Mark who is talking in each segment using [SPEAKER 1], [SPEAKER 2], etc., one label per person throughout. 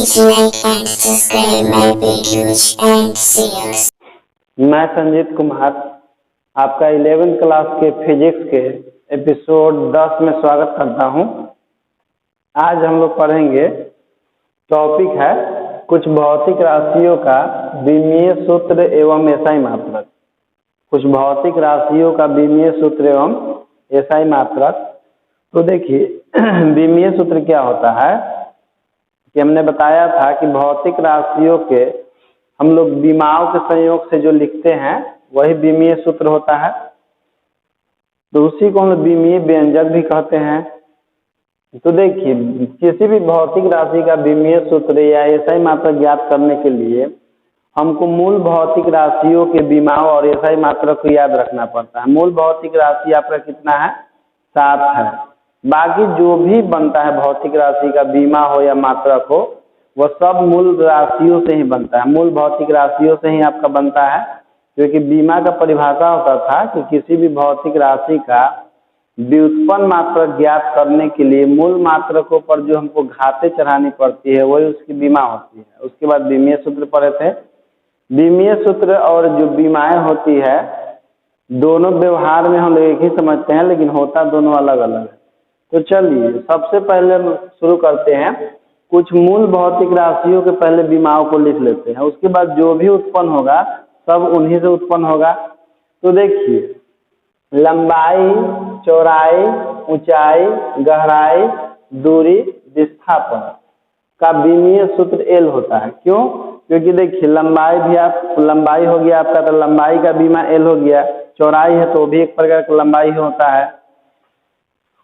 [SPEAKER 1] Please like and subscribe my videos and see us.
[SPEAKER 2] मैं संजीत कुमार आपका 11th class के physics के एपिसोड 10 में स्वागत करता हूं। आज हम लोग पढ़ेंगे, टॉपिक है कुछ भौतिक राशियों का विमीय सूत्र एवं एसआई मात्रक। कुछ भौतिक राशियों का विमीय सूत्र एवं एसआई मात्रक। तो देखिए विमीय सूत्र क्या होता है कि हमने बताया था कि भौतिक राशियों के हम लोग विमाओं के संयोग से जो लिखते हैं वही विमीय सूत्र होता है। तो उसी को हम लोग विमीय व्यंजक भी कहते हैं। तो देखिए किसी भी भौतिक राशि का विमीय सूत्र या एसआई मात्रक ज्ञात करने के लिए हमको मूल भौतिक राशियों के विमाओं और एसआई मात्रक को याद रखना पड़ता है। मूल भौतिक राशि आपका कितना है? 7 है। बाकी जो भी बनता है भौतिक राशि का बीमा हो या मात्रक हो वह सब मूल राशियों से ही बनता है, मूल भौतिक राशियों से ही आपका बनता है। क्योंकि बीमा का परिभाषा होता था कि किसी भी भौतिक राशि का व्युत्पन्न मात्रक ज्ञात करने के लिए मूल मात्रकों पर जो हमको घातें चढ़ानी पड़ती है वही उसकी बीमा होती है। उसके बाद विमीय सूत्र पढ़े थे। विमीय सूत्र और जो बीमाएं होती है दोनों व्यवहार में हम एक ही समझते हैं, लेकिन होता दोनों अलग अलग है। तो चलिए सबसे पहले हम शुरू करते हैं, कुछ मूल भौतिक राशियों के पहले विमाओं को लिख लेते हैं। उसके बाद जो भी उत्पन्न होगा सब उन्हीं से उत्पन्न होगा। तो देखिए लंबाई, चौड़ाई, ऊंचाई, गहराई, दूरी, विस्थापन का विमीय सूत्र एल होता है। क्यों? क्योंकि देखिए लंबाई भी लंबाई हो गया आपका, तो लंबाई का बीमा एल हो गया। चौड़ाई है तो वो भी एक प्रकार का लंबाई होता है।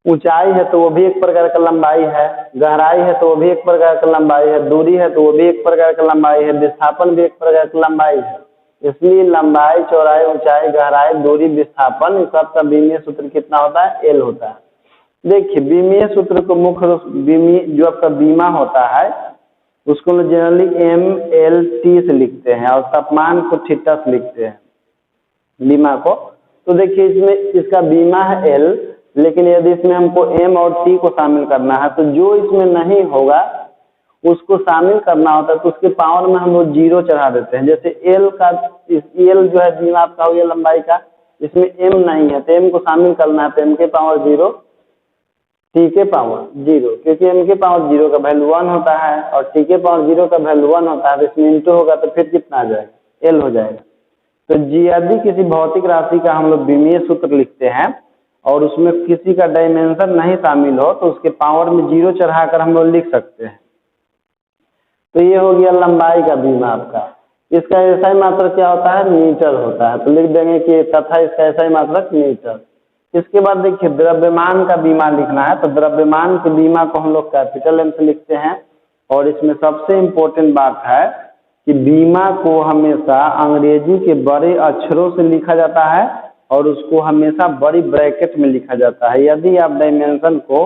[SPEAKER 2] ऊंचाई है तो वो भी एक प्रकार का लंबाई है। गहराई है तो वो भी एक प्रकार का लंबाई है। दूरी है तो वो भी एक प्रकार का लंबाई है। विस्थापन भी एक प्रकार का लंबाई है। इसलिए लंबाई, चौड़ाई, ऊंचाई, गहराई, दूरी, विस्थापन इस सब का विमीय सूत्र कितना होता है? एल होता है। देखिए विमीय सूत्र को मुख्य जो आपका बीमा होता है उसको जनरली एम एल टी से लिखते हैं और तापमान को थीटा से लिखते हैं बीमा को। तो देखिए इसमें इसका बीमा है एल, लेकिन यदि इसमें हमको एम और टी को शामिल करना है तो जो इसमें नहीं होगा उसको शामिल करना होता है तो उसके पावर में हम लोग 0 चढ़ा देते हैं। जैसे एल का एल जो है बीमा आपका हो गया लंबाई का, इसमें एम नहीं है तो एम को शामिल करना है तो एम के पावर 0, टी के पावर 0, क्योंकि एम के पावर 0 का वैल्यू 1 होता है और टी के पावर 0 का वैल्यू 1 होता है। तो इसमें इंटू होगा तो फिर कितना आ जाएगा? एल हो जाएगा। तो यदि किसी भौतिक राशि का हम लोग विमीय सूत्र लिखते हैं और उसमें किसी का डायमेंशन नहीं शामिल हो तो उसके पावर में 0 चढ़ाकर हम लोग लिख सकते हैं। तो ये हो गया लंबाई का बीमा आपका। इसका एसआई मात्रक क्या होता है? मीटर होता है। तो लिख देंगे कि तथा इसका एसआई मात्रक मीटर। इसके बाद देखिए द्रव्यमान का बीमा लिखना है तो द्रव्यमान के बीमा को हम लोग कैपिटल एम से लिखते हैं। और इसमें सबसे इम्पोर्टेंट बात है कि बीमा को हमेशा अंग्रेजी के बड़े अक्षरों से लिखा जाता है और उसको हमेशा बड़ी ब्रैकेट में लिखा जाता है। यदि आप डायमेंशन को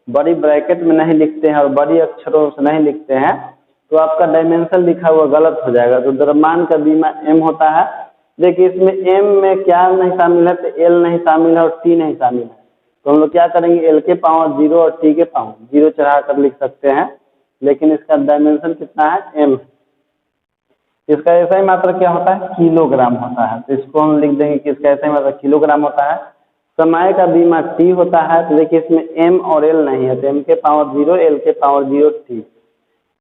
[SPEAKER 2] बड़ी ब्रैकेट में नहीं लिखते हैं और बड़ी अक्षरों से नहीं लिखते हैं तो आपका डायमेंशन लिखा हुआ गलत हो जाएगा। तो द्रव्यमान का बीमा एम होता है। देखिए इसमें एम में क्या नहीं शामिल है? तो एल नहीं शामिल है और टी नहीं शामिल है। तो हम लोग क्या करेंगे? एल के पावर 0 और टी के पावर 0 चढ़ा कर लिख सकते हैं, लेकिन इसका डायमेंशन कितना है? एम। इसका एसआई मात्रक क्या होता है? किलोग्राम होता है। तो इसको हम लिख देंगे कि इसका एसआई मात्रक किलोग्राम होता है। समय का बीमा टी होता है। तो देखिए इसमें एम और एल नहीं है तो एम के पावर 0, एल के पावर 0 टी।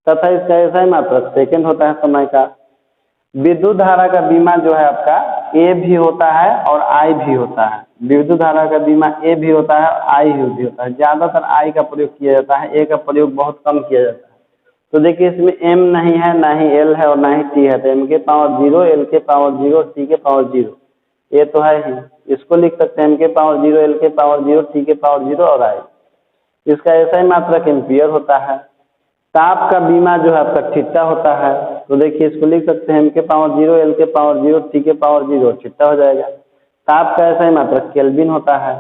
[SPEAKER 2] तथा इसका एसआई मात्रक सेकंड होता है समय का। विद्युत धारा का बीमा जो है आपका ए भी होता है और आई भी होता है। विद्युत धारा का बीमा ए भी होता है और आई भी होता है। ज्यादातर आई का प्रयोग किया जाता है, ए का प्रयोग बहुत कम किया जाता है। तो देखिए इसमें एम नहीं है, ना ही एल है और ना ही टी है। तो एम के पावर 0, एल के पावर 0, टी के पावर 0। ये तो है ही, इसको लिख सकते हैं एम के पावर 0, एल के पावर 0, टी के पावर 0 और आई। इसका एसआई मात्रक एम्पियर होता है। ताप का बीमा जो है आपका थीटा होता है। तो देखिए इसको लिख सकते हैं एम के पावर 0, एल के पावर 0, टी के पावर 0, थीटा हो जाएगा। ताप का एसआई मात्रक केल्विन होता है।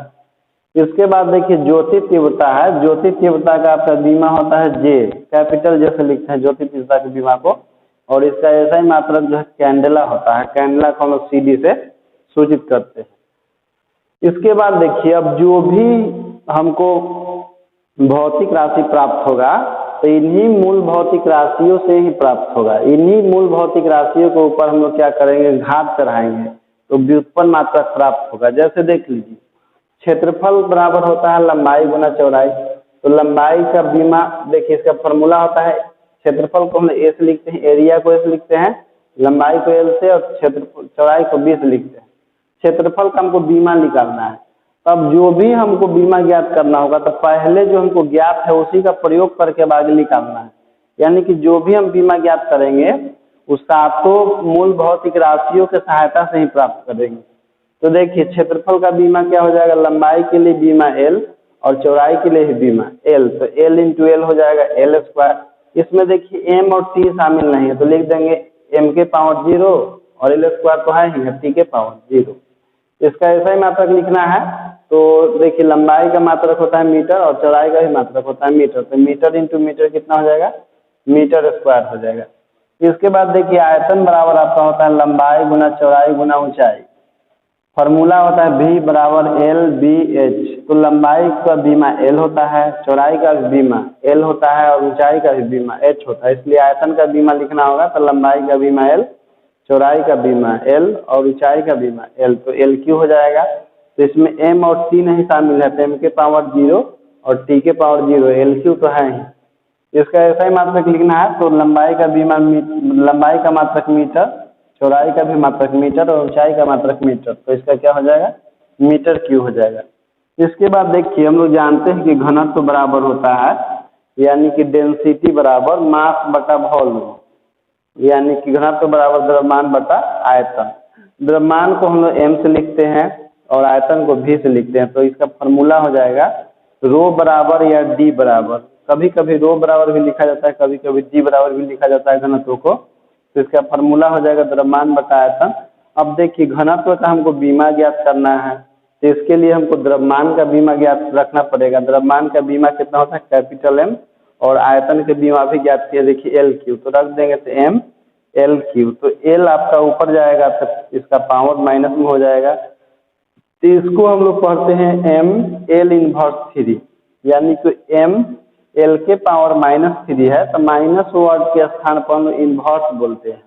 [SPEAKER 2] इसके बाद देखिए ज्योति तीव्रता है। ज्योति तीव्रता का आपका बीमा होता है जे, कैपिटल जैसे लिखते हैं ज्योति तीव्रता के बीमा को। और इसका एसआई मात्रक जो है कैंडेला होता है। कैंडेला को हम लोग सीडी से सूचित करते हैं। इसके बाद देखिए अब जो भी हमको भौतिक राशि प्राप्त होगा तो इन्हीं मूल भौतिक राशियों से ही प्राप्त होगा। इन्हीं मूल भौतिक राशियों के ऊपर हम लोग क्या करेंगे, घात चढ़ाएंगे तो व्युत्पन्न मात्रक प्राप्त होगा। जैसे देख लीजिए, क्षेत्रफल बराबर होता है लंबाई गुना चौड़ाई। तो लंबाई का बीमा, देखिए इसका फॉर्मूला होता है, क्षेत्रफल को हम ए से लिखते हैं, एरिया को ए से लिखते हैं, लंबाई को एल से, और क्षेत्रफल चौड़ाई को बी से लिखते हैं। क्षेत्रफल का हमको बीमा निकालना है। तब जो भी हमको बीमा ज्ञात करना होगा तो पहले जो हमको ज्ञात है उसी का प्रयोग करके अब आगे निकालना है। यानी कि जो भी हम बीमा ज्ञात करेंगे उस सातों मूल भौतिक राशियों के सहायता से ही प्राप्त करेंगे। तो देखिए क्षेत्रफल का बीमा क्या हो जाएगा, लंबाई के लिए बीमा एल और चौड़ाई के लिए ही बीमा एल। तो एल इंटू एल हो जाएगा एल स्क्वायर। इसमें देखिए एम और टी शामिल नहीं है तो लिख देंगे एम के पावर 0 और एल स्क्वायर तो है ही, टी के पावर 0। इसका ऐसा ही मात्रक लिखना है। तो देखिए लंबाई का मात्रक होता है मीटर और चौड़ाई का भी मात्रक होता है मीटर। तो मीटर इंटू मीटर कितना हो जाएगा, मीटर स्क्वायर हो जाएगा। इसके बाद देखिए आयतन बराबर आपका होता है लंबाई गुना चौड़ाई गुना ऊंचाई। फॉर्मूला होता है V बराबर एल बी एच। तो लंबाई का बीमा एल होता है, चौड़ाई का भी बीमा एल होता है और ऊंचाई का भी बीमा एच होता है। इसलिए आयतन का बीमा लिखना होगा तो लंबाई का बीमा एल, चौड़ाई का बीमा एल और ऊंचाई का बीमा एल। तो एल क्यू हो जाएगा। तो इसमें एम और टी नहीं शामिल है तो एम के पावर 0 और टी के पावर 0, एल क्यू तो है ही। इसका ऐसा ही मात्रक लिखना है। तो लंबाई का बीमा लंबाई का मात्रक मीटर, चौड़ाई का भी मात्रक मीटर और ऊंचाई का मात्रक मीटर। तो इसका क्या हो जाएगा, मीटर क्यू हो जाएगा। इसके बाद देखिए हम लोग जानते हैं कि घनत्व तो बराबर होता है, यानी कि डेंसिटी बराबर मास बटा वॉल्यूम, यानी कि घनत्व तो बराबर द्रव्यमान बटा आयतन। द्रव्यमान को हम लोग एम से लिखते हैं और आयतन को भी से लिखते हैं। तो इसका फॉर्मूला हो जाएगा रो बराबर या डी बराबर, कभी कभी रो बराबर भी लिखा जाता है, कभी कभी डी बराबर भी लिखा जाता है घनत्व को। तो इसका फॉर्मूला हो जाएगा द्रव्यमान बटा आयतन। अब देखिए घनत्व का हमको बीमा ज्ञात करना है तो इसके लिए हमको द्रव्यमान का बीमा ज्ञात रखना पड़ेगा। द्रव्यमान का बीमा कितना होता है, कैपिटल एम, और आयतन के बीमा भी ज्ञात किया, देखिए एल क्यू। तो रख देंगे तो एम एल क्यू। तो एल आपका ऊपर जाएगा तो इसका पावर माइनस में हो जाएगा। तो इसको हम लोग पढ़ते हैं एम एल इनवर्स 3, यानी कि एम एल के पावर -3 है तो माइनस वर्ड के स्थान पर हम इनवर्स बोलते हैं।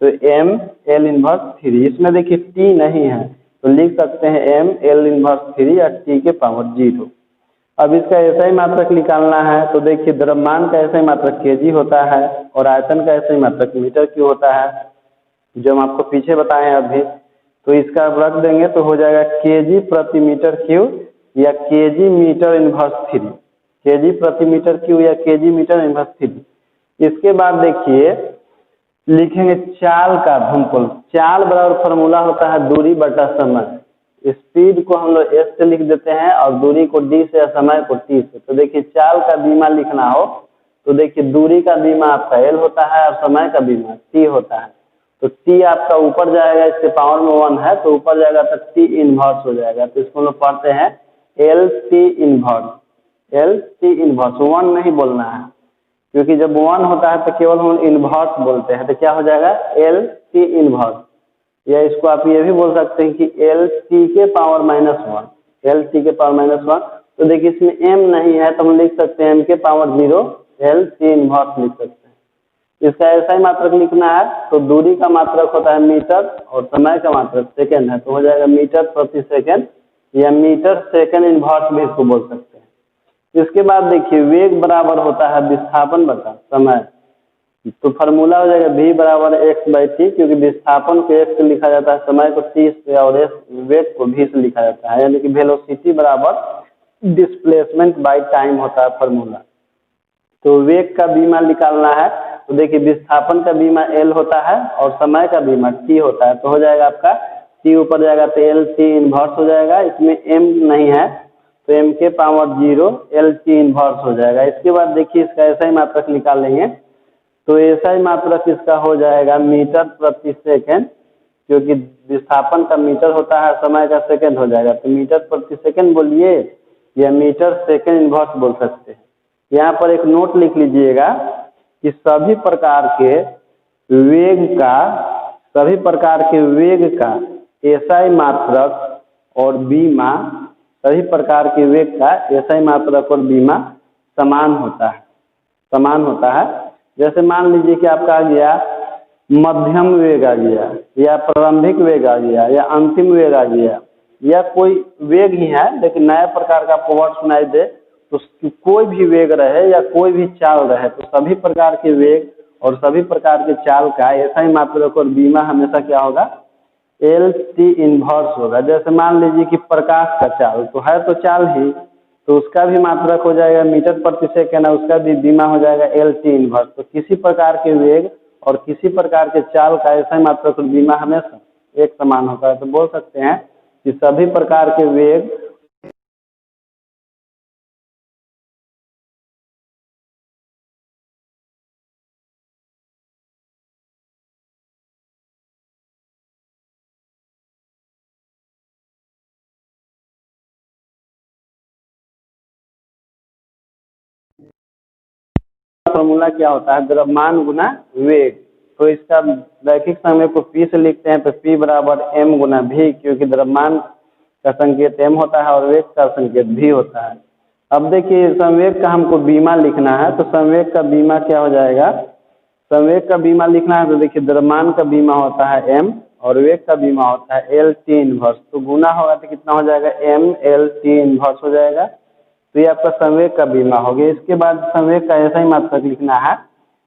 [SPEAKER 2] तो एम एल इनवर्स 3, इसमें देखिए टी नहीं है तो लिख सकते हैं एम एल इनवर्स 3 या टी के पावर 0। अब इसका ऐसा ही मात्रक निकालना है। तो देखिए द्रव्यमान का ऐसा ही मात्रक केजी होता है और आयतन का ऐसा ही मात्रक मीटर क्यू होता है, जो हम आपको पीछे बताए हैं अभी। तो इसका रख देंगे तो हो जाएगा केजी प्रति मीटर क्यू या केजी मीटर इनवर्स 3, केजी प्रति मीटर क्यू या केजी मीटर इनवर्स 3। इसके बाद देखिए लिखेंगे चाल का घनफल। चाल बराबर फॉर्मूला होता है दूरी बटा समय। स्पीड को हम लोग एस से लिख देते हैं और दूरी को डी से या समय को टी से। तो देखिए चाल का बीमा लिखना हो तो देखिए दूरी का बीमा आपका एल होता है और समय का बीमा टी होता है। तो टी आपका ऊपर जाएगा, इसके पावर में 1 है तो ऊपर जाएगा तो टी इनवर्स हो जाएगा। तो इसको हम लोग पढ़ते हैं L T inverse, L T inverse. 1 नहीं बोलना है क्योंकि जब 1 होता है तो केवल हम इनवर्स बोलते हैं। तो क्या हो जाएगा एल टी इनवर्स, या इसको आप ये भी बोल सकते हैं कि एल टी के पावर -1, एल टी के पावर -1। तो देखिए इसमें एम नहीं है तो हम लिख सकते हैं एम के पावर 0 एल टी इनवर्स लिख सकते हैं। इसका ऐसा ही मात्रक लिखना है। तो दूरी का मात्रक होता है मीटर और समय का मात्रक सेकंड है तो हो जाएगा मीटर प्रति सेकंड या मीटर सेकंड इनवर्स भी इसको बोल सकते हैं। इसके बाद देखिए वेग बराबर होता है विस्थापन बटा समय। तो फार्मूला हो जाएगा v बराबर x/t, क्योंकि विस्थापन को x से लिखा जाता है, समय को t से और वेग को v से लिखा जाता है, यानी कि वेलोसिटी बराबर डिस्प्लेसमेंट बाय टाइम होता है फार्मूला। तो वेग का बीमा निकालना है तो देखिए विस्थापन का बीमा l होता है और समय का बीमा t होता है। तो हो जाएगा आपका t ऊपर जाएगा तो एल टी इनवर्स हो जाएगा। इसमें m नहीं है तो m के पावर 0 एल टी इनवर्स हो जाएगा। इसके बाद देखिए इसका ऐसा ही मात्रक निकाल लेंगे तो ऐसा ही मात्रक इसका हो जाएगा मीटर प्रति सेकंड, क्योंकि विस्थापन का मीटर होता है, समय का सेकंड हो जाएगा। तो मीटर प्रति सेकंड बोलिए या मीटर सेकंड इनवर्स बोल सकते हैं। यहाँ पर एक नोट लिख लीजिएगा कि सभी प्रकार के वेग का एसआई मात्रक और बीमा, सभी प्रकार के वेग का एसआई मात्रक और बीमा समान होता है। समान होता है। जैसे मान लीजिए कि आपका आ गया मध्यम वेग आ गया, या प्रारंभिक वेग आ गया, या अंतिम वेग आ गया, या कोई वेग ही है लेकिन नया प्रकार का आपको वर्ड सुनाई दे, तो कोई भी वेग रहे या कोई भी चाल रहे, तो सभी प्रकार के वेग और सभी प्रकार के चाल का ऐसा ही मात्रक और बीमा हमेशा क्या होगा, एल टी इनवर्स होगा। जैसे मान लीजिए कि प्रकाश का चाल तो है तो चाल ही, तो उसका भी मात्रक हो जाएगा मीटर प्रति सेकंड, उसका भी बीमा हो जाएगा एल टी इनवर्स। तो किसी प्रकार के वेग और किसी प्रकार के चाल का ऐसा ही मात्रक और बीमा हमेशा एक समान होता है। तो बोल सकते हैं कि सभी प्रकार के वेग फॉर्मूला क्या होता है, द्रव्यमान गुना वेग। तो इसका रैखिक संवेग को पी से लिखते हैं, तो पी बराबर एम गुना भी, क्योंकि द्रव्यमान का संकेत एम होता है और वेग का संकेत भी होता है। अब देखिए संवेग का हमको बीमा लिखना है, तो संवेग का बीमा क्या हो जाएगा, संवेग का बीमा लिखना है तो देखिए द्रव्यमान का बीमा होता है एम और वेग का बीमा होता है एल टी इनवर्स। तो गुना होगा तो कितना हो जाएगा, एम एल टी इनवर्स हो जाएगा। तो ये आपका संवेग का बीमा हो गया। इसके बाद संवेग का ऐसा ही मात्रक लिखना है,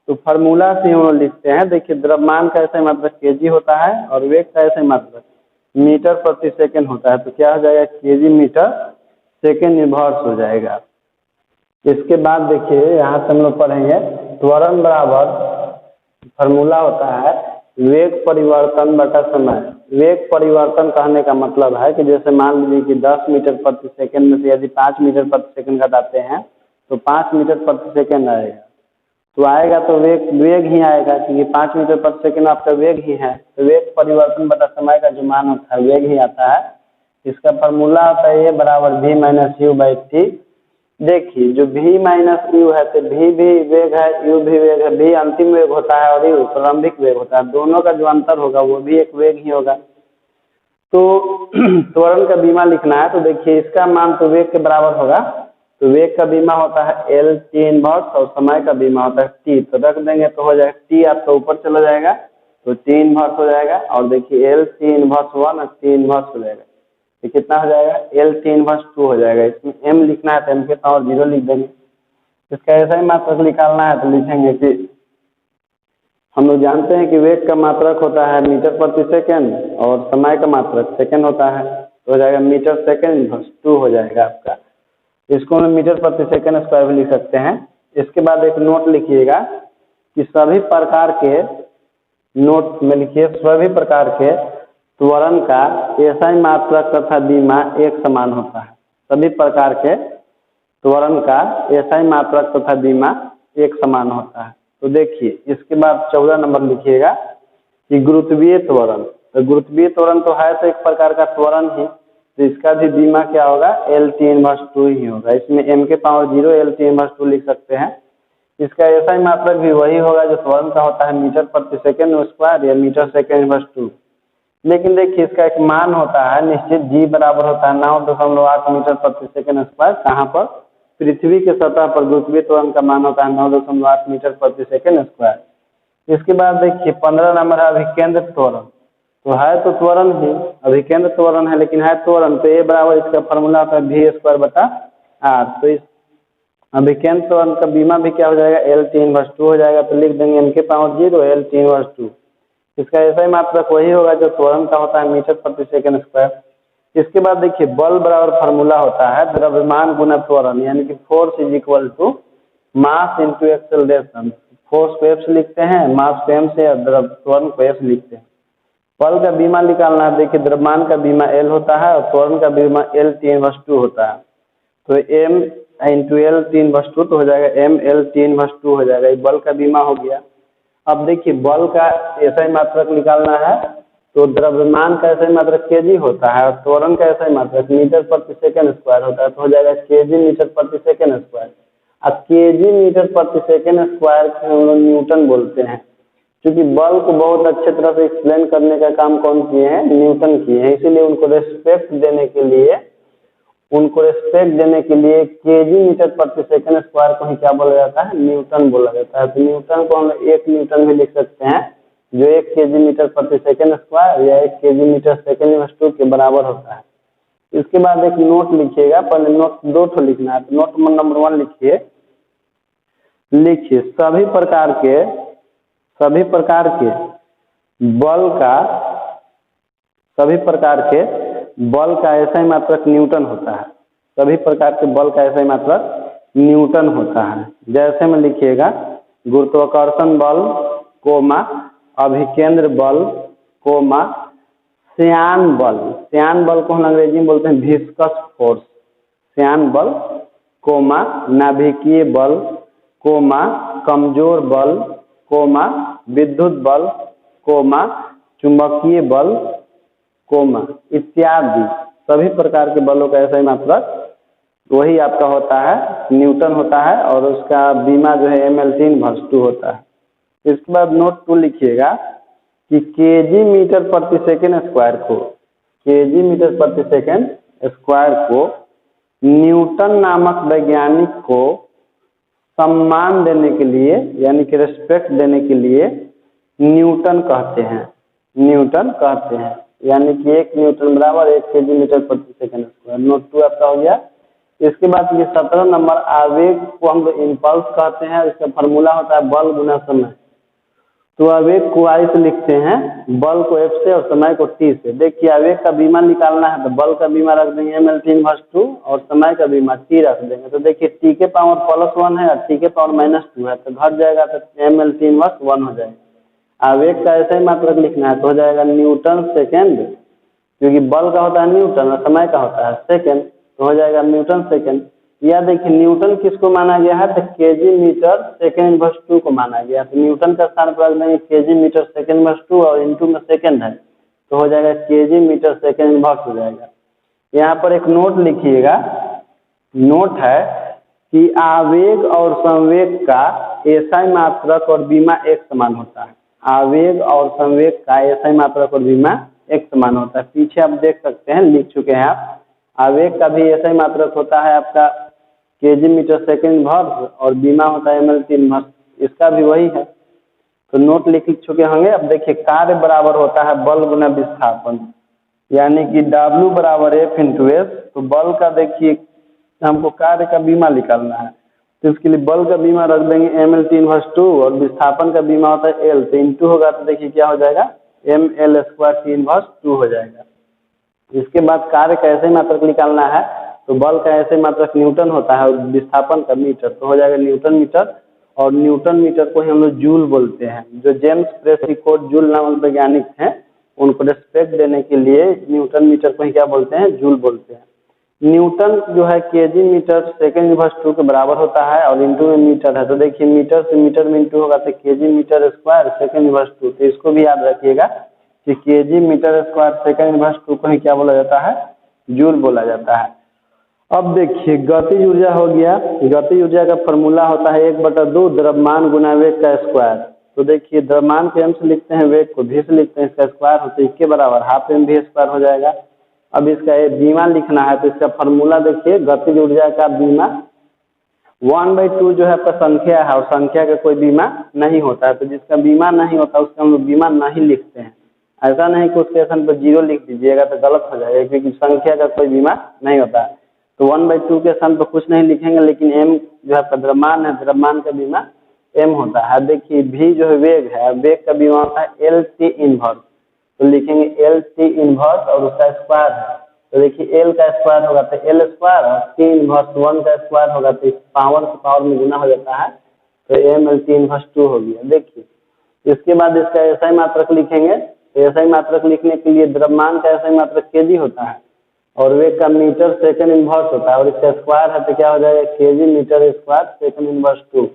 [SPEAKER 2] तो फार्मूला से हम लोग लिखते हैं। देखिए द्रव्यमान का ऐसा ही मात्रक केजी होता है और वेग का ऐसा ही मात्रक मीटर प्रति सेकंड होता है। तो क्या हो जाएगा, केजी मीटर सेकंड इनवर्स हो जाएगा। इसके बाद देखिए यहाँ से हम लोग पढ़ेंगे त्वरण बराबर फार्मूला होता है वेग परिवर्तन बटा समय। वेग परिवर्तन कहने का मतलब है कि जैसे मान लीजिए कि 10 मीटर प्रति सेकंड में से यदि 5 मीटर प्रति सेकंड घटाते हैं तो 5 मीटर प्रति सेकंड आएगा। तो आएगा तो वेग ही आएगा, क्योंकि 5 मीटर प्रति सेकंड आपका वेग ही है। तो वेग परिवर्तन बटा समय का जो मान होता है वेग ही आता है। इसका फार्मूला होता है ए बराबर V minus U by T. देखिए जो v माइनस यू है तो v भी वेग है, u भी वेग है। v अंतिम वेग होता है और u प्रारंभिक वेग होता है। दोनों का जो अंतर होगा वो भी एक वेग ही होगा। तो त्वरण का बीमा लिखना है, तो देखिए इसका मान तो वेग के बराबर होगा। तो वेग का बीमा होता है एल टी इनवर्स और समय का बीमा होता है टी। तो रख देंगे तो हो जाएगा टी आपका ऊपर चला जाएगा तो टी इनवर्स हो जाएगा। और देखिए एल टी इनवर्स 1 और टी इनवर्स हो जाएगा, तो कितना हो जाएगा, एल टी इनवर्स 2 हो जाएगा। इसमें एम लिखना है तो एम के पावर 0 लिख देंगे। इसका ऐसा ही मात्रक निकालना है तो लिखेंगे कि हम लोग जानते हैं कि वेग का मात्रक होता है मीटर प्रति सेकंड और समय का मात्रक सेकंड होता है। तो हो जाएगा मीटर सेकंड इनवर्स 2 हो जाएगा आपका। इसको हम मीटर प्रति सेकंड स्क्वायर भी लिख सकते हैं। इसके बाद एक नोट लिखिएगा कि सभी प्रकार के नोट में लिखिए सभी प्रकार के त्वरण का ऐसा ही मात्रक तथा बीमा एक समान होता है। सभी प्रकार के त्वरण का ऐसा ही मात्रक तथा बीमा एक समान होता है। तो देखिए इसके बाद 14 नंबर लिखिएगा कि गुरुत्वीय त्वरण। तो गुरुत्वीय त्वरण तो है तो एक प्रकार का त्वरण ही, तो इसका भी बीमा क्या होगा, एल टी इनवर्स 2 ही होगा। इसमें एम के पावर 0 एल टी इनवर्स 2 लिख सकते हैं। इसका ऐसा ही मात्रक भी वही होगा जो त्वरण का होता है मीटर प्रति सेकंड स्क्वायर या मीटर सेकंड इनवर्स 2। लेकिन देखिए इसका एक मान होता है निश्चित, जी बराबर होता है 9.8 मीटर प्रति सेकंड स्क्वायर। कहाँ पर, पृथ्वी के सतह पर गुरुत्वीय त्वरण का मान होता है 9.8 मीटर प्रति सेकंड स्क्वायर। इसके बाद देखिए 15 नंबर है अभिकेंद्र त्वरण। तो है तो त्वरण ही, अभिकेंद्र त्वरण है लेकिन है त्वरण, तो ए बराबर इसका फार्मूला होता है वी स्क्वायर बटा आर। तो इस अभिकेंद्र त्वरण का बीमा भी क्या हो जाएगा, एल टी इनवर्स 2 हो जाएगा। तो लिख देंगे एम के पावर 0 एल टी इनवर्स 2। इसका ऐसा ही मात्रक वही होगा जो त्वरण का होता है मीटर प्रति सेकंड स्क्वायर। इसके बाद देखिए बल बराबर फार्मूला होता है द्रव्यमान गुना त्वरण, यानी कि force is equal to mass into acceleration. Force को एफ से लिखते हैं, मास को एम से, त्वरण को एफ लिखते हैं। बल का बीमा निकालना है, देखिए द्रव्यमान का बीमा एल होता है और त्वरण का बीमा एल टी इनवर्स 2 होता है। तो M into L T inverse 2 तो हो जाएगा एम एल टी इनवर्स 2 हो जाएगा। ये बल का बीमा हो गया। अब देखिए बल का ऐसा ही मात्रक निकालना है, तो द्रव्यमान का ऐसा ही मात्रक केजी होता है और त्वरण का ऐसा ही मात्रक मीटर प्रति सेकंड स्क्वायर होता है। तो हो जाएगा केजी मीटर प्रति सेकंड स्क्वायर। अब केजी मीटर प्रति सेकंड स्क्वायर को हम लोग न्यूटन बोलते हैं, क्योंकि बल को बहुत अच्छे तरह से एक्सप्लेन करने का काम कौन किए हैं, न्यूटन किए हैं। इसीलिए उनको रेस्पेक्ट देने के लिए उनको रिस्पेक्ट देने के लिए केजी मीटर प्रति सेकंड स्क्वायर को ही क्या बोला जाता है, न्यूटन बोला जाता है। तो न्यूटन को हम 1 न्यूटन भी लिख सकते हैं, जो 1 केजी मीटर प्रति सेकंड स्क्वायर या 1 केजी मीटर सेकंड इनवर्स 2 के बराबर होता है। इसके बाद एक नोट लिखिएगा, पहले नोट 2 ठो लिखना है। तो नोट नंबर 1 लिखिए सभी प्रकार के बल का SI मात्रक न्यूटन होता है। सभी प्रकार के बल का SI मात्रक न्यूटन होता है। जैसे में लिखिएगा गुरुत्वाकर्षण बल कोमा अभिकेंद्र बल कोमा श्यान बल को हम अंग्रेजी में बोलते हैं विस्कस फोर्स। श्यान बल कोमा नाभिकीय बल कोमा कमजोर बल कोमा विद्युत बल कोमा चुंबकीय बल कोमा इत्यादि सभी प्रकार के बलों का SI मात्रक वही आपका होता है, न्यूटन होता है, और उसका बीमा जो है mL/2 होता है। इसके बाद नोट 2 लिखिएगा कि केजी मीटर प्रति सेकंड स्क्वायर को न्यूटन नामक वैज्ञानिक को सम्मान देने के लिए यानी कि रिस्पेक्ट देने के लिए न्यूटन कहते हैं, यानी कि 1 न्यूटन बराबर 1 केजी मीटर प्रति सेकंड स्क्वायर। नोट 2 आपका हो गया। इसके बाद ये 17 नंबर आवेग को हम लोग इम्पल्स कहते हैं। इसका फॉर्मूला होता है बल गुना समय। तो आवेग को I से लिखते हैं, बल को F से और समय को T से। देखिए आवेग का बीमा निकालना है तो बल का बीमा रख देंगे mL/2 और समय का बीमा T रख देंगे। तो देखिए T के पावर +1 है और T के पावर -2 है, तो घट जाएगा तो mL/1 हो जाएगा। आवेग का SI मात्रक लिखना है तो हो जाएगा न्यूटन सेकेंड, क्योंकि बल का होता है न्यूटन और समय का होता है सेकेंड, तो हो जाएगा न्यूटन सेकेंड। या देखिए न्यूटन किसको माना गया है, तो केजी मीटर सेकेंड इनवर्स 2 को माना गया। तो न्यूटन का स्थान पर रख देंगे केजी मीटर सेकेंड इनवर्स 2 और इनटू में सेकेंड है, तो हो जाएगा केजी मीटर सेकेंड इनवर्स हो जाएगा। यहाँ पर एक नोट लिखिएगा, नोट है कि आवेग और संवेग का SI मात्रक और बीमा एक समान होता है। आवेग और संवेग का SI मात्रक और बीमा एक समान होता है। पीछे आप देख सकते हैं, लिख चुके हैं आप। आवेग का भी SI मात्रक होता है आपका केजी मीटर सेकेंड इनवर्स और बीमा होता है mL/1, इसका भी वही है। तो नोट लिख चुके होंगे। अब देखिए कार्य बराबर होता है बल गुना विस्थापन, यानी कि W बराबर F × S। तो बल का देखिए हमको कार्य का बीमा निकालना है, तो इसके लिए बल का बीमा रख देंगे mL/2 और विस्थापन का बीमा होता है L, तो इंटू होगा तो देखिए क्या हो जाएगा mL²T/2 हो जाएगा। इसके बाद कार्य का SI मात्रक निकालना है, तो बल का SI मात्रक न्यूटन होता है और विस्थापन का मीटर, तो हो जाएगा न्यूटन मीटर। और न्यूटन मीटर को ही हम लोग जूल बोलते हैं। जो जेम्स प्रेस्कोट जूल नामक वैज्ञानिक हैं, उनको रिस्पेक्ट देने के लिए न्यूटन मीटर को ही क्या बोलते हैं, जूल बोलते हैं। न्यूटन जो है केजी मीटर सेकेंड इनवर्स 2 के बराबर होता है और इंटू में मीटर है, तो देखिए मीटर से मीटर में इंटू होगा तो KG metre square second inverse 2। तो इसको भी याद रखिएगा कि KG metre square second inverse 2 को ही क्या बोला जाता है, जूल बोला जाता है। अब देखिए गतिज ऊर्जा हो गया। गतिज ऊर्जा का फॉर्मूला होता है 1/2 द्रव्यमान गुना वेग का स्क्वायर। तो देखिए द्रव्यमान को m से लिखते हैं, वेग को v से लिखते हैं, इसका स्क्वायर होता है इसके बराबर हाफ mv² हो जाएगा। अब इसका बीमा लिखना है, तो इसका फॉर्मूला देखिए गतिज ऊर्जा का बीमा 1/2 जो है आपका संख्या है और संख्या का कोई बीमा नहीं होता है, तो जिसका बीमा नहीं होता उसका हम लोग बीमा नहीं लिखते हैं। ऐसा नहीं कि उसके स्थान पर 0 लिख दीजिएगा तो गलत हो जाएगा, क्योंकि संख्या का कोई बीमा नहीं होता है। तो 1/2 के स्थान पर कुछ नहीं लिखेंगे, लेकिन m जो है द्रव्यमान है, द्रव्यमान का बीमा m होता है। देखिए v जो है वेग है, वेग का बीमा होता है L/T इनवर्स, तो लिखेंगे L/T इनवर्स और उसका स्क्वायर है, तो देखिए L का स्क्वायर होगा तो L स्क्वायर और T इनवर्स 1 का स्क्वायर होगा तो पावर से पावर में गुना हो जाता है, तो mL/2 हो गया। देखिए इसके बाद इसका SI मात्रक लिखेंगे, तो SI मात्रक लिखने के लिए द्रव्यमान का SI मात्रक केजी होता है और वेग का मीटर सेकेंड इनवर्स होता है और इसका स्क्वायर है तो क्या हो जाएगा KG metre square second inverse 2।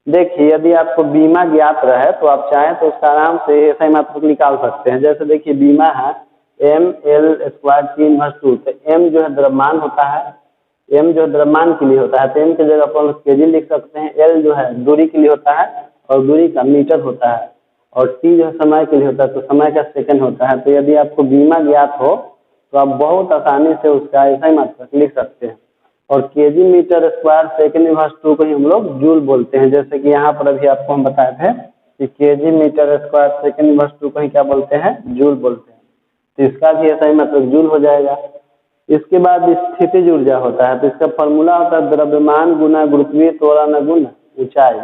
[SPEAKER 2] देखिए यदि आपको बीमा ज्ञात रहे तो आप चाहें तो उसका आराम से SI मात्रक निकाल सकते हैं। जैसे देखिए बीमा है mL² इनवर्स 2, तो m जो है द्रव्यमान होता है, m जो है द्रव्यमान के लिए होता है, तो m की जगह पर केजी लिख सकते हैं। L जो है दूरी के लिए होता है और दूरी का मीटर होता है, और T जो है समय के लिए होता है, तो समय का सेकंड होता है। तो यदि आपको बीमा ज्ञात हो तो आप बहुत आसानी से उसका ऐसा ही मात्रक लिख सकते हैं। और KG metre square second inverse 2 को ही हम लोग जूल बोलते हैं। जैसे कि यहाँ पर अभी आपको हम बताए थे कि KG metre square second inverse 2 को ही क्या बोलते हैं, जूल बोलते हैं। तो इसका भी ऐसा ही मतलब जूल हो जाएगा। इसके बाद स्थितिज ऊर्जा होता है, तो इसका फॉर्मूला होता है द्रव्यमान गुना गुरुत्वीय त्वरण गुना ऊंचाई।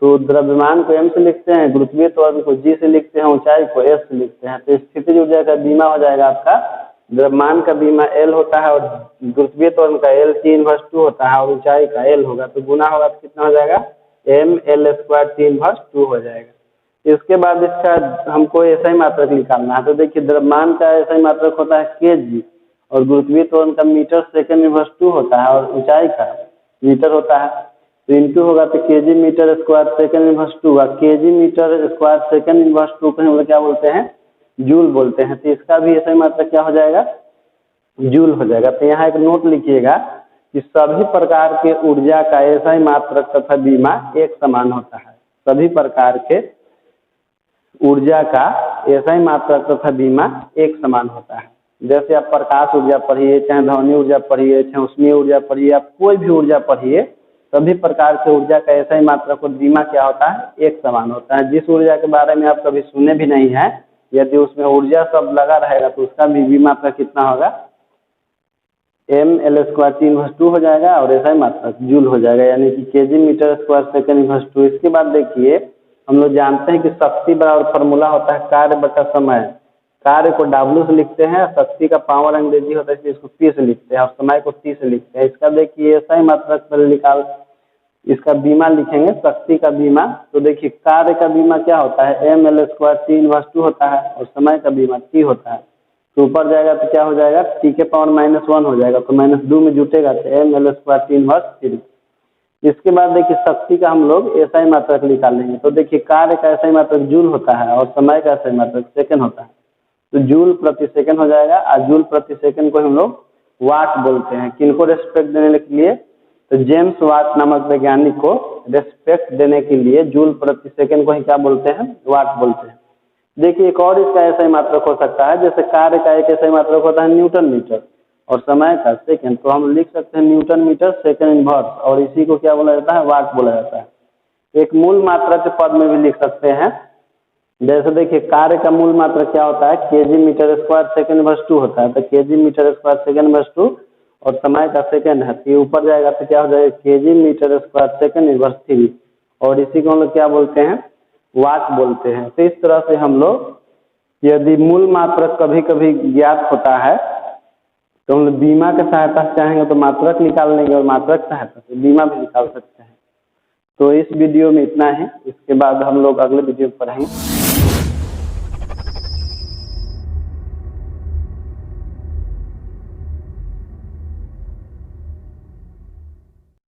[SPEAKER 2] तो द्रव्यमान को m से लिखते हैं, गुरुत्वीय त्वरण को g से लिखते हैं, ऊंचाई को s से लिखते हैं। तो स्थितिज ऊर्जा का बीमा हो जाएगा आपका, द्रव्यमान का बीमा L होता है और गुरुत्वीय त्वरण का L T−2 होता है और ऊंचाई का L होगा, तो गुना होगा तो कितना हो जाएगा, mL² T−2 हो जाएगा। इसके बाद इसका हमको ऐसा ही मात्रक निकालना है। तो देखिए द्रव्यमान का ऐसा ही मात्रक होता है kg और गुरुत्वीय त्वरण का मीटर सेकेंड इनवर्स 2 होता है और ऊंचाई का मीटर होता है। तो इंटू होगा तो KG metre square second inverse 2 का KG metre square second inverse 2 को हम लोग क्या बोलते हैं, जूल बोलते हैं। तो इसका भी ऐसा ही मात्रक क्या हो जाएगा, जूल हो जाएगा। तो यहाँ एक नोट लिखिएगा कि सभी प्रकार के ऊर्जा का ऐसा ही मात्रक तथा बीमा एक समान होता है। सभी प्रकार के ऊर्जा का ऐसा ही मात्रक तथा बीमा एक समान होता है। जैसे आप प्रकाश ऊर्जा पढ़िए, चाहे ध्वनि ऊर्जा पढ़िए, चाहे ऊष्मीय ऊर्जा पढ़िए, आप कोई भी ऊर्जा पढ़िए, सभी प्रकार के ऊर्जा का ऐसा ही मात्रक और बीमा क्या होता है, एक समान होता है। जिस ऊर्जा के बारे में आप कभी सुने भी नहीं है, यदि उसमें ऊर्जा शब्द लगा रहेगा तो उसका भी बीमा आपका कितना होगा, mL² T−2 हो जाएगा और ऐसा ही मात्रक जूल हो जाएगा, यानी कि KG metre square second inverse 2। इसके बाद देखिए हम लोग जानते हैं कि शक्ति बराबर फॉर्मूला होता है कार्य बटा समय। कार्य को W से लिखते हैं, शक्ति का पावर अंग्रेजी होता है इसलिए इसको P से लिखते हैं और समय को T से लिखते हैं। इसका देखिए ऐसा ही मात्रक पहले निकाल, इसका बीमा लिखेंगे, शक्ति का बीमा। तो देखिए कार्य का बीमा क्या होता है, mL² T−2 होता है और समय का बीमा T होता है। तो ऊपर जाएगा तो क्या हो जाएगा, T के पावर -1 हो जाएगा, तो -2 में जुटेगा तो mL² T−3। इसके बाद देखिए शक्ति का हम लोग ऐसा ही मात्रक निकालेंगे। तो देखिए कार्य का ऐसा ही मात्रक जूल होता है और समय का ऐसा ही मात्रक सेकंड होता है, तो जूल प्रति सेकंड हो जाएगा। और जूल प्रति सेकंड को हम लोग वाट बोलते हैं। किनको रेस्पेक्ट देने के लिए, तो जेम्स वाट नामक वैज्ञानिक को रेस्पेक्ट देने के लिए जूल प्रति सेकंड को ही क्या बोलते हैं, वाट बोलते हैं। देखिए एक और इसका ऐसा ही मात्रक हो सकता है, जैसे कार्य का एक ऐसा ही मात्रक होता है न्यूटन मीटर और समय का सेकंड, तो हम लिख सकते हैं न्यूटन मीटर सेकंड इनवर्स, और इसी को क्या बोला जाता है, वाट बोला जाता है। एक मूल मात्रा के पद में भी लिख सकते हैं। जैसे देखिए कार्य का मूल मात्रा क्या होता है, KG metre square second inverse 2 होता है, तो KG metre square second inverse 2 और समय का सेकंड है, तो ये ऊपर जाएगा तो क्या हो जाएगा, KG metre square second inverse 3, और इसी को हम लोग क्या बोलते हैं, वाट बोलते हैं। तो इस तरह से हम लोग यदि मूल मात्रक कभी कभी ज्ञात होता है तो हम लोग बीमा की सहायता से चाहेंगे तो मात्रक निकाल लेंगे और मात्रक सहायता से बीमा भी निकाल सकते हैं। तो इस वीडियो में इतना ही, इसके बाद हम लोग अगले वीडियो में पढ़ेंगे।